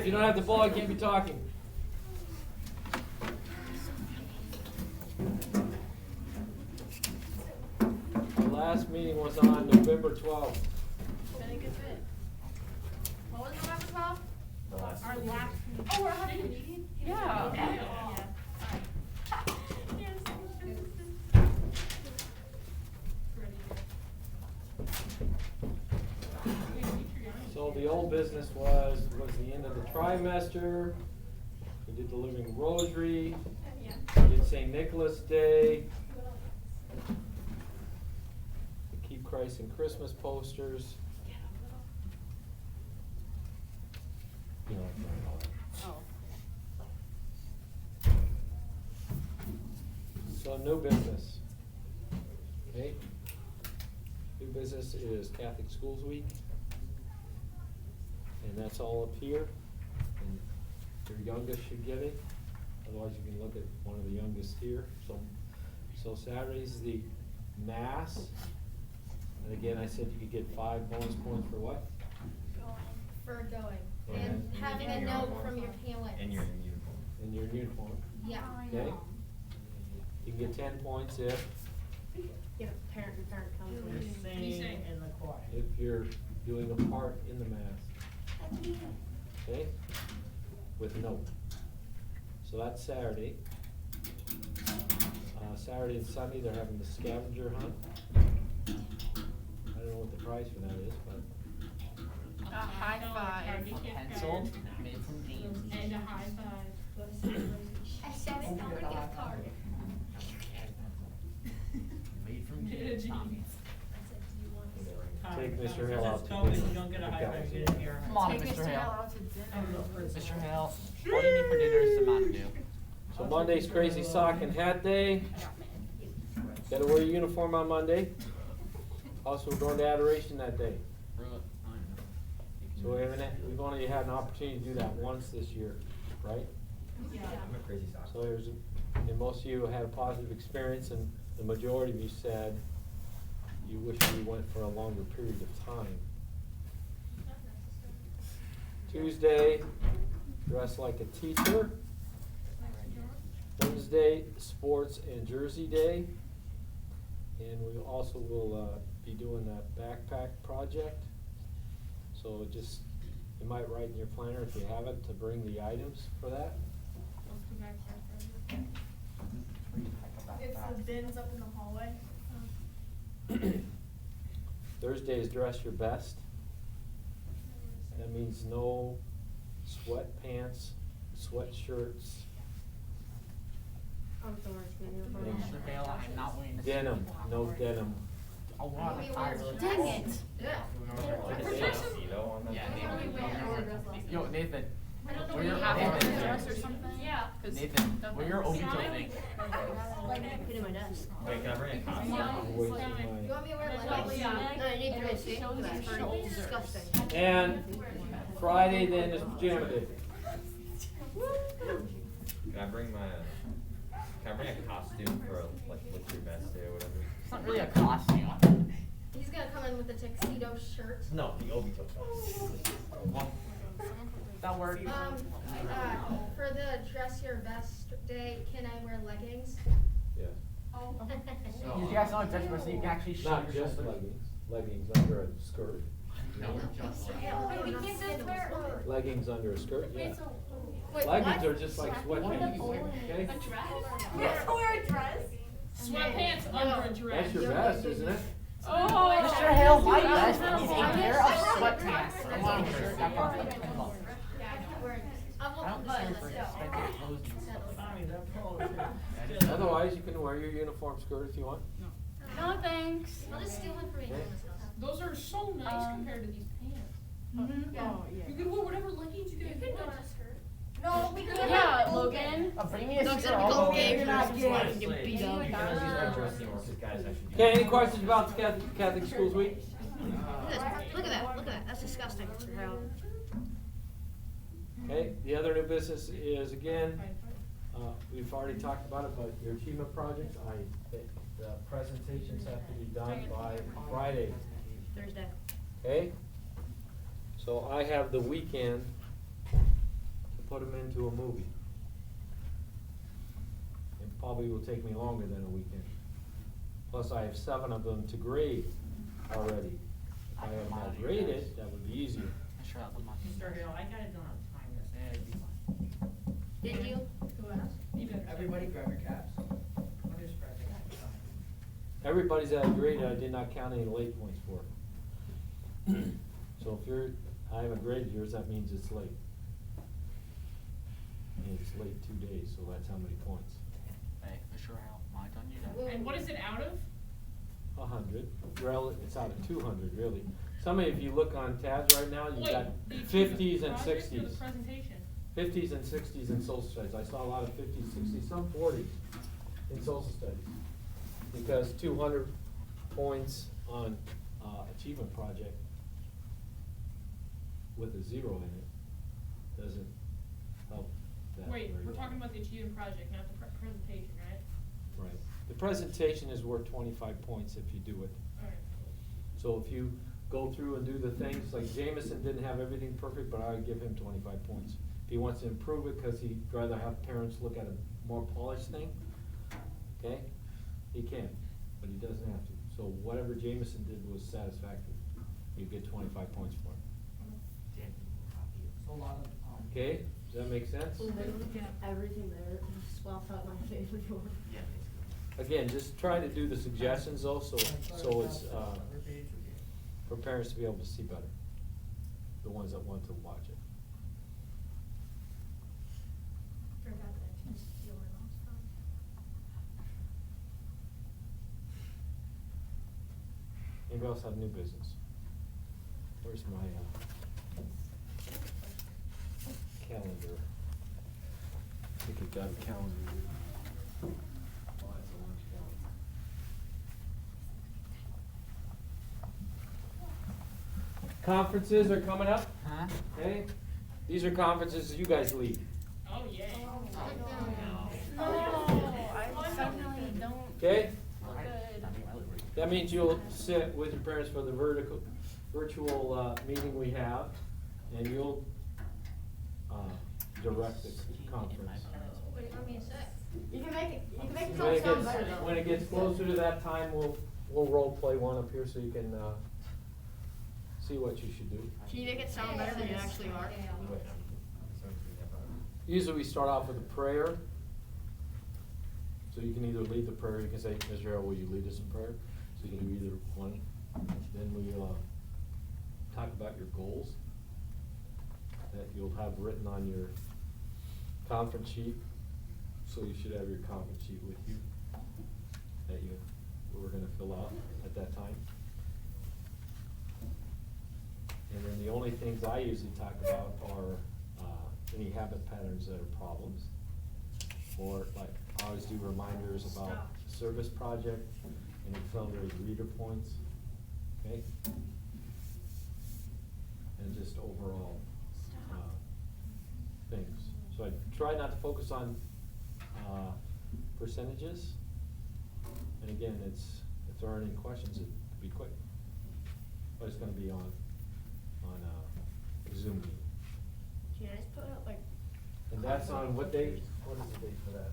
you don't have the ball, I can't be talking. Our last meeting was on November 12th. Been a good bit. What was November 12th? Our last meeting. Oh, we're having a meeting? Yeah. Yeah. So the old business was the end of the trimester. We did the Living Rosary. We did St. Nicholas Day. The Keep Christ in Christmas posters. You know, so new business. Okay. New business is Catholic Schools Week. And that's all up here. And your youngest should get it. Otherwise you can look at one of the youngest here. So Saturday's the Mass. And again, I said you could get 5 bonus points for what? For going. And And having a note from your parents. And you're in uniform. In your uniform. Yeah. Okay? You can get 10 points if Parent comes when you sing in the choir. you're doing a part in the Mass. Okay? With a note. So that's Saturday. Saturday and Sunday, they're having the scavenger hunt. I don't know what the price for that is, but A high five. A pencil made from jeans. And a high five. A $7 gift card. Made from Get a jeans. jeans. Take Mr. Hill out to Tell me dinner. you don't get a high five, get in here. Come on, Take Mr. Hale. out to dinner. Mr. Hale, what do you need for dinner is the Mountain Dew. so Monday's Crazy Sock and Hat Day. Gotta wear your uniform on Monday. Also, we're going to adoration that day. So we've only had an opportunity to do that once this year, right? I'm a crazy sock. So and most of you had a positive experience, and the majority of you said you wish you went for a longer period of time. Tuesday, dress like a teacher. Wednesday, sports and jersey day. And we also will be doing that backpack project. So you might write in your planner if you haven't to bring the items for that. It's the bins up in the hallway. Thursday is dress your best. That means no sweatpants, sweatshirts, Mr. Hale, I'm not wearing this. denim, no denim. A lot of times. Dang it. Tuxedo on the. Yeah, Nathan. Yo, Nathan. I don't know Wear your what you have Nathan. dress or something. Yeah. Nathan, wear your Obito thing. Put in my desk. Wait, can I bring a costume? I'm wasting You my- want me to wear leggings? No, I need to see. That's disgusting. And Friday then is pajama day. Can I bring a costume for like look your best day or whatever? It's not really a costume. He's gonna come in with a tuxedo shirt. No, the Obito costume. That works. For the dress your best day, can I wear leggings? Yeah. Oh. You guys know dress so you can actually show Not your just shoulders. leggings under a skirt. No, just Wait, we can't just wear Leggings under a skirt, yeah. Wait, Leggings what? are just like sweatpants, okay? We have to wear a dress? Sweatpants under a dress. That's your best, isn't it? Oh. Mr. Hale, my best is a pair of sweatpants and a shirt that costs like $10. Yeah, I can't wear it. I I will don't understand deserve for this. expensive clothes and stuff. Tommy, that polo. Otherwise, you can wear your uniform skirt if you want. No, thanks. I'll just steal one from you. Those are so nice compared to these pants. Yeah. You can wear whatever leggings you can want. No, we can't. Yeah, Logan. Bring me a Doug's shirt. gonna become Oh, gay you're for not some gay. sweat. Get beat up. You can always not dress anymore because guys actually do. Okay, any questions about the Catholic Schools Week? Look at that. Look at that. That's disgusting. Okay, the other new business is, again, we've already talked about it, but your achievement projects, the presentations have to be done by Friday, Thursday. okay? So I have the weekend put them into a movie. It probably will take me longer than a weekend. Plus, I have 7 of them to grade already. If I had them all graded, that would be easier. Sure, I'll put my. Mr. Hill, I got it done on time yesterday, it'd be fine. Did you? Who asked? You better say. Everybody grab your caps. I'm just pressing. Everybody's at a grade I did not count any late points for. So if I haven't graded yours, that means it's late. And it's late 2 days, so that's how many points. Hey, for sure, Al, my done you that. And what is it out of? 100, it's out of 200 really. Some of you, if you look on tabs right now, you've Wait, got the 50s and project or 60s. the presentation? 50s and 60s in social studies. I saw a lot of 50s, 60s, some 40s in social studies. Because 200 points on achievement project with a 0 in it doesn't help that Wait, very we're well. talking about the achievement project, not the presentation, right? Right. The presentation is worth 25 points if you do it. Alright. So if you go through and do the things, like Jameson didn't have everything perfect, but I would give him 25 points. If he wants to improve it, cause he'd rather have parents look at a more polished thing, okay? He can, but he doesn't have to. So whatever Jameson did was satisfactory. You get 25 points for it. So a lot of, Okay, does that make sense? Everything there, swap out my favorite one. Yeah, Again, just try to do the suggestions though, so it's, every page we get. for parents to be able to see better. The ones that want to watch it. Forgot that I can steal my mom's phone. Anybody else have new business? Where's my, calendar? I think I got a calendar. Oh, that's a lunch calendar. Conferences are coming up, Huh? okay? These are conferences you guys lead, Oh, yeah. I definitely don't okay? look good. That means you'll sit with your parents for the virtual meeting we have, and you'll direct the conference. What do you want me to say? You can make it When it sound gets, better though. when it gets closer to that time, we'll role play one up here so you can see what you should do. Can you make it sound better than you actually are? Usually we start off with a prayer. So you can either lead the prayer, you can say, Israel, will you lead us in prayer? So you can do either one. Then we talk about your goals that you'll have written on your conference sheet. So you should have your conference sheet with you that we're gonna fill out at that time. And then the only things I usually talk about are any habit patterns that are problems. Or like, I always do reminders about service project and accelerated reader points, okay? And just overall things. So I try not to focus on percentages. And again, if there are any questions, it could be quick. But it's gonna be on Zoom meeting. Can I just put up like? And that's on what date? What is the date for that?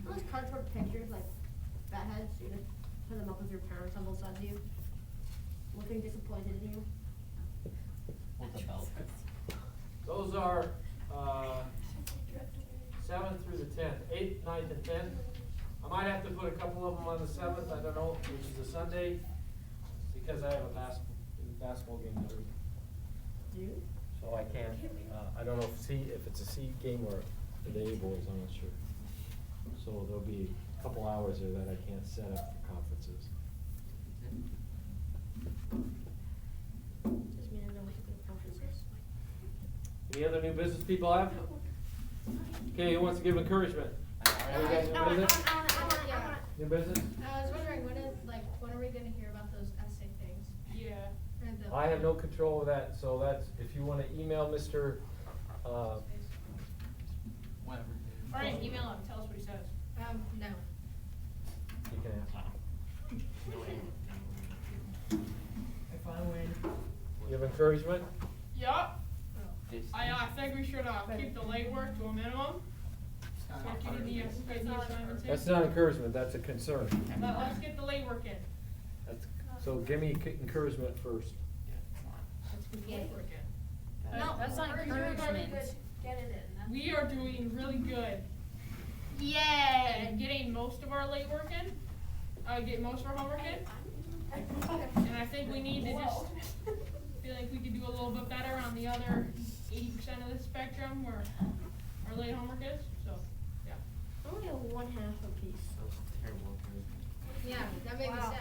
Those cardboard pictures, like fatheads, you just put them up with your parents on both sides of you, looking disappointed in you. What the belt? Those are 7th through the 10th, 8th, 9th, and 10th. I might have to put a couple of them on the 7th, I don't know, which is a Sunday, because I have a basketball game that week. Do you? So I can't, I don't know if it's a C game or the A boys, I'm not sure. So there'll be a couple hours there that I can't set up for conferences. Just mean I know what the conference is. Any other new business people have? Okay, who wants to give encouragement? We got new business? Yeah. New business? I was wondering, when are we gonna hear about those essay things? Yeah. Or the- I have no control of that, so that's, if you wanna email Mr. Whatever. Alright, email him, tell us what he says. No. You can ask. If I win, You have encouragement? Yup. I think we should keep the late work to a minimum. Start getting the assignments in. That's not encouragement, that's a concern. Let's get the late work in. That's, so give me encouragement first. Let's get the late work in. No, That's not we're doing really encouragement. good. Get it in. That's- We are doing really good Yay! at getting most of our late work in. Get most of our homework in. And I think we need to just feel like we could do a little bit better on the other 80% of the spectrum where our late homework is. So, yeah. I only have one half a piece. That was terrible. Yeah, that made me Wow.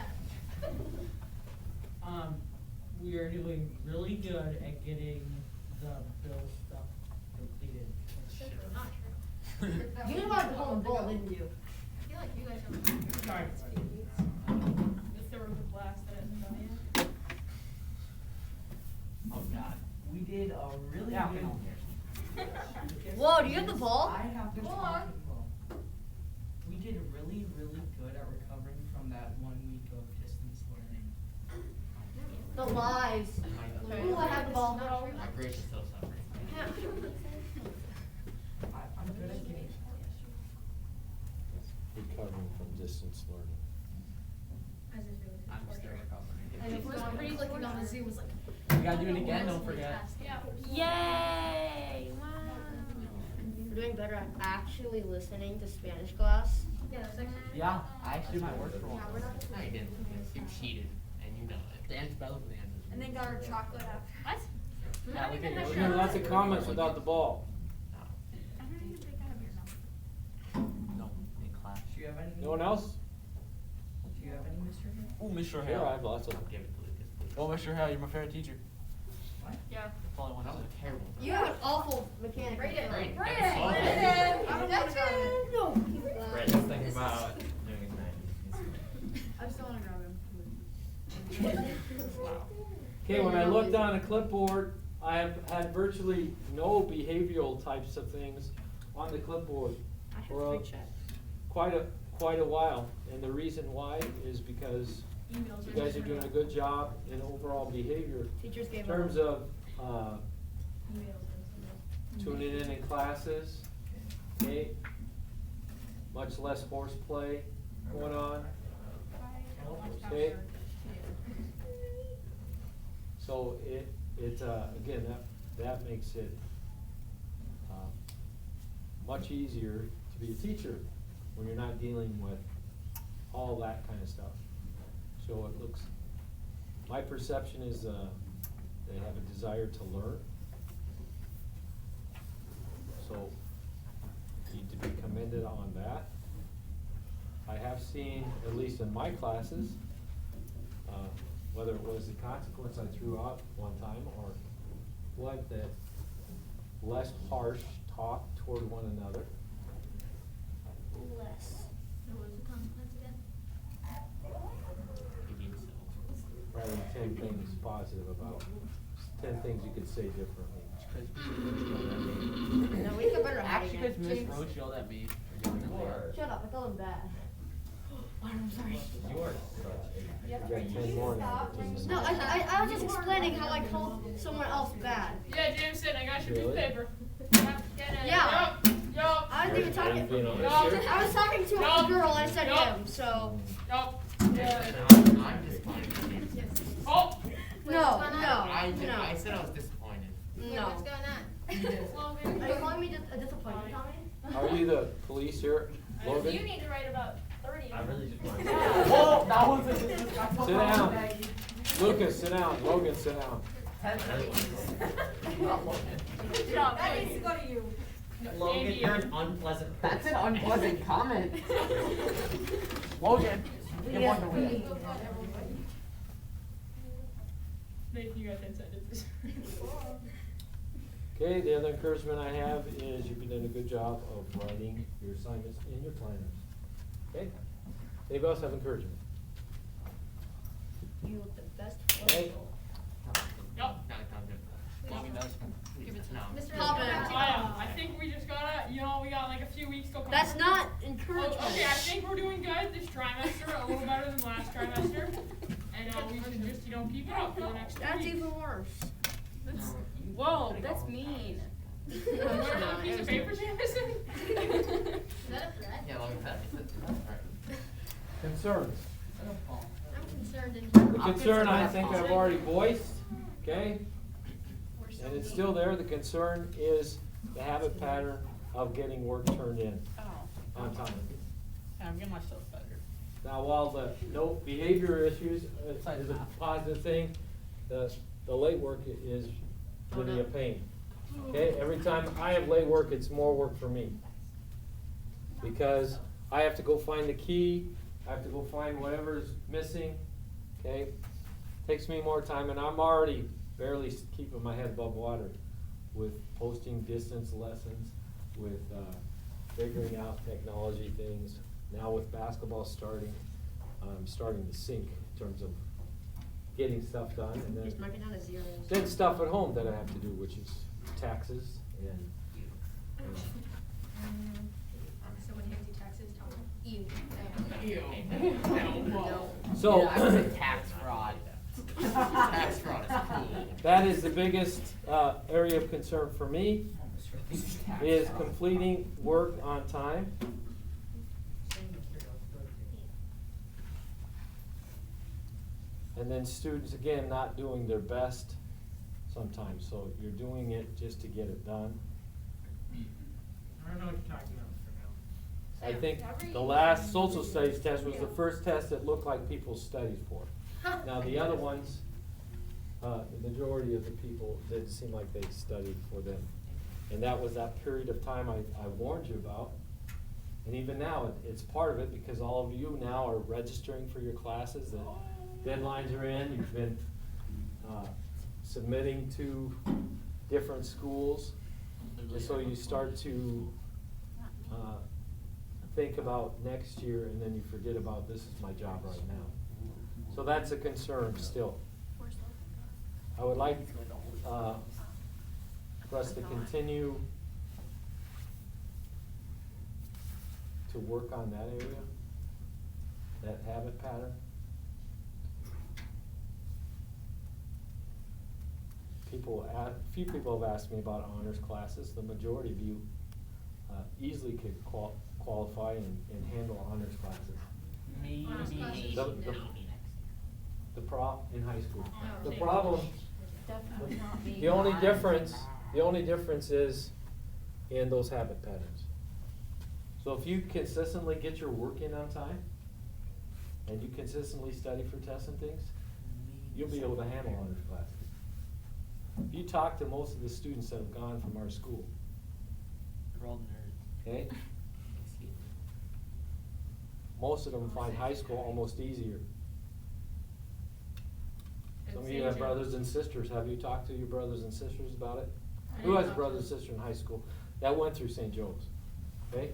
sad. We are doing really good at getting the bill stuff completed. Not true. You knew about the whole bowl, didn't you? I feel like you guys are. Sorry. If there was a blast that hasn't done yet. Oh God, we did a really Yeah, good. Whoa, do you have the ball? I have to Hold talk on. about. We did really, really good at recovering from that 1 week of distance learning. The lies. Ooh, I have the ball. My brain is still suffering. I'm good at getting. Recovering from distance learning. I'm still recovering. And the first one clicking on the Zoom was like. We gotta do it again, don't forget. Yeah. Yay! Wow. We're doing better at actually listening to Spanish class. Yeah, that's actually. Yeah, I actually did my work for Yeah, we're not. No, you didn't. You cheated, and you know it. The end's better than the end. And then got our chocolate after. What? Yeah, look at We're yours. doing lots of comments without the ball. I don't even think I have your number. No, in class. Do you have any? No one else? Do you have any, Mr. Hill? Oh, Mr. Yeah, I Hale. have lots of them. Give it to Lucas, please. Oh, Mr. Hale, you're my favorite teacher. What? Yeah. That's all I want That to was say. terrible. You have an awful mechanic. Rate it. Great. Rate That's it. all. Rate it. I don't That's wanna it. No. Brett, just think about doing it I just don't wanna grab him. Wow. Okay, when I looked on a clipboard, I have had virtually no behavioral types of things on the clipboard I have for 3 checks. quite a while. And the reason why is because Emails you guys are doing a good job in overall behavior. Teachers In gave terms up. of, Emails. tuning in classes, okay? Much less horseplay going on. Okay. So again, that makes it, much easier to be a teacher when you're not dealing with all that kind of stuff. So it looks, my perception is, they have a desire to learn. So, need to be commended on that. I have seen, at least in my classes, whether it was the consequence I threw out one time or what, that less harsh talk toward one another. Less. What was the consequence again? Rather than 10 things positive about, 10 things you could say differently. No, we get better at Actually, hiding because it. Miss Roach yelled at me for doing You it. are, Shut up, I told him bad. I'm sorry. you are such You got 10 more now. No, I was just explaining how I called someone else bad. Yeah, Jameson, I got your Really? newspaper. Yeah. Yup. I wasn't even talking. Being honest No. here. I was talking to No. a girl and I said No. him, so. Yup. I'm disappointed. Oh. No, what's going no, on? I no. said I was disappointed. Yeah, what's No. going on? Are you calling me a disappointment, Tommy? Are you the police here, Logan? You need to write about 30. I really just wanted to. Whoa, that was a disrespectful Sit down. comment. Lucas, sit down. Logan, sit down. Good job. That needs to go to you. Logan, you're an unpleasant person. That's an unpleasant comment. Logan, you want to win. Nathan, you got 10 sentences. Okay, the other encouragement I have is you've been doing a good job of writing your assignments in your planners. Okay? Anybody else have encouragement? You look the best. Okay. Yup. No, it's not good. Logan does. Give it to no. Mr. Pop it. I think we just gotta, we got like a few weeks till. That's not Oh, encouragement. okay, I think we're doing good this trimester, a little better than last trimester. And we should just, keep it up for the next 2 That's weeks. even worse. Whoa, that's mean. What about a piece of paper, Jamison? Is that a threat? Yeah, like that. Concerns. I'm concerned in The here. concern I think I've already voiced, okay? We're so And it's mean. still there. The concern is the habit pattern of getting work turned in Oh. on time. I'm getting myself better. Now, while the no behavior issues is a positive thing, the late work is really a pain. Okay, every time I have late work, it's more work for me. Because I have to go find the key, I have to go find whatever's missing, okay? Takes me more time, and I'm already barely keeping my head above water with posting distance lessons, with figuring out technology things. Now with basketball starting, I'm starting to sink in terms of getting stuff done, and Just mark then, it down as zeros. then stuff at home that I have to do, which is taxes and, Someone hands you taxes, tell them, you. so. Yeah, I said tax fraud. Tax fraud is cool. That is the biggest area of concern for me, is completing work on time. And then students, again, not doing their best sometimes, so you're doing it just to get it done. I don't know what you're talking about for now. I think the last social studies test was the first test that looked like people studied for. Now, the other ones, the majority of the people didn't seem like they studied for them. And that was that period of time I warned you about. And even now, it's part of it because all of you now are registering for your classes. The deadlines are in. You've been submitting to different schools. Just so you start to think about next year, and then you forget about this is my job right now. So that's a concern still. I would like for us to continue to work on that area, that habit pattern. Few people have asked me about honors classes. The majority of you easily could qualify and handle honors classes. Me, Honors me, classes. me, The- me, the- me next. The in high school. Oh. The problem, Definitely not me. the only difference is in those habit patterns. So if you consistently get your work in on time, and you consistently study for tests and things, you'll be able to handle honors classes. If you talk to most of the students that have gone from our school, They're all nerds. okay? Most of them find high school almost easier. Some of you have brothers and sisters. Have you talked to your brothers and sisters about it? Who has a brother and sister in high school that went through St. Joe's? Okay?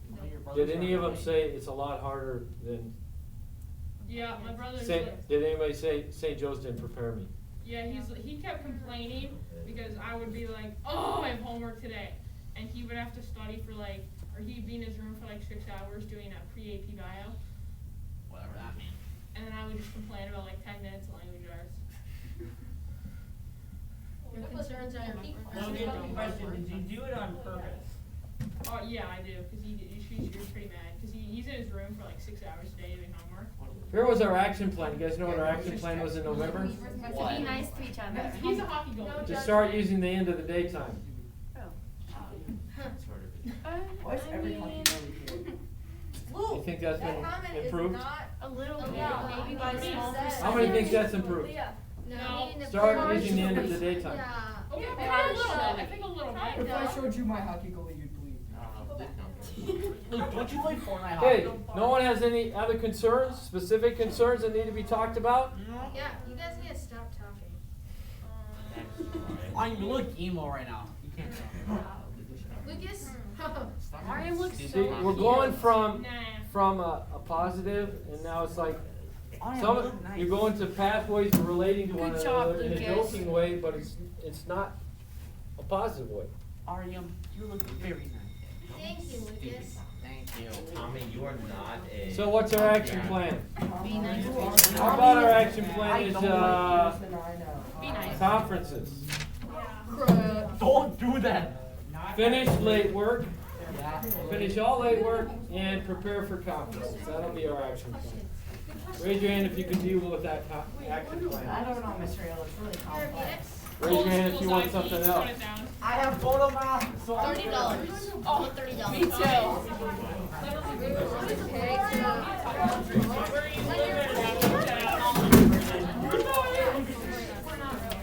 One of your brothers Did any are of them right. say it's a lot harder than, Yeah, my brother's Saint- like, did anybody say St. Joe's didn't prepare me? yeah, he kept complaining because I would be like, oh, I have homework today. And he would have to study for like, or he'd be in his room for like 6 hours doing a pre-AP bio. Whatever that means. And then I would just complain about like 10 minutes of language arts. Your concerns are your people. Question, did you do it on purpose? Oh, yeah, I do, because he was pretty mad. Because he's in his room for like 6 hours a day doing homework. Here was our action plan. You guys know what our action plan was in November? What? Be nice to each other. He's a hockey goalie. To start using the end of the daytime. Sort of. Why is every fucking You think that's been improved? A little bit, Yeah. maybe by small percentage. How many think that's improved? No. needing to Start put- using the end of the daytime. Yeah. Okay, Yeah, maybe a little bit. I think a little If bit. I showed you my hockey goalie, you'd believe me. Luke, don't you play Fortnite Okay, hockey? no one has any other concerns, specific concerns that need to be talked about? Yeah, you guys need to stop talking. You look emo right now. You can't tell. Lucas? Ariam looks See, so we're cute. going from Nah. a positive, and now it's like, Ariam, some, you look nice. you're going to pathways of relating to one Good job, another in a Lucas. joking way, but it's not a positive way. Ariam, you look very nice. Thank you, Lucas. Thank you. Tommy, you are not a. So what's our action plan? Be nice to each other. How about our action plan is, Be nice. conferences? Yeah. Don't do that. Finish late work, Yeah. finish all late work, and prepare for conferences. That'll be our action plan. Raise your hand if you can deal with that action I plan. don't know, Miss Rayl, it's really complex. Raise your hand if Old you school want side, something please, else. put it down. I have photo math, so I'm $30. Oh, $30. me too. Where you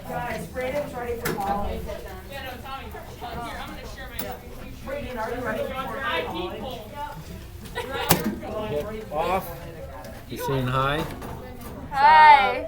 Guys, Braden's ready for college. Yeah, no, Tommy. Here, I'm gonna share my screen. Braden, are you ready for Hi, college? people. Get off. You saying hi? Hi.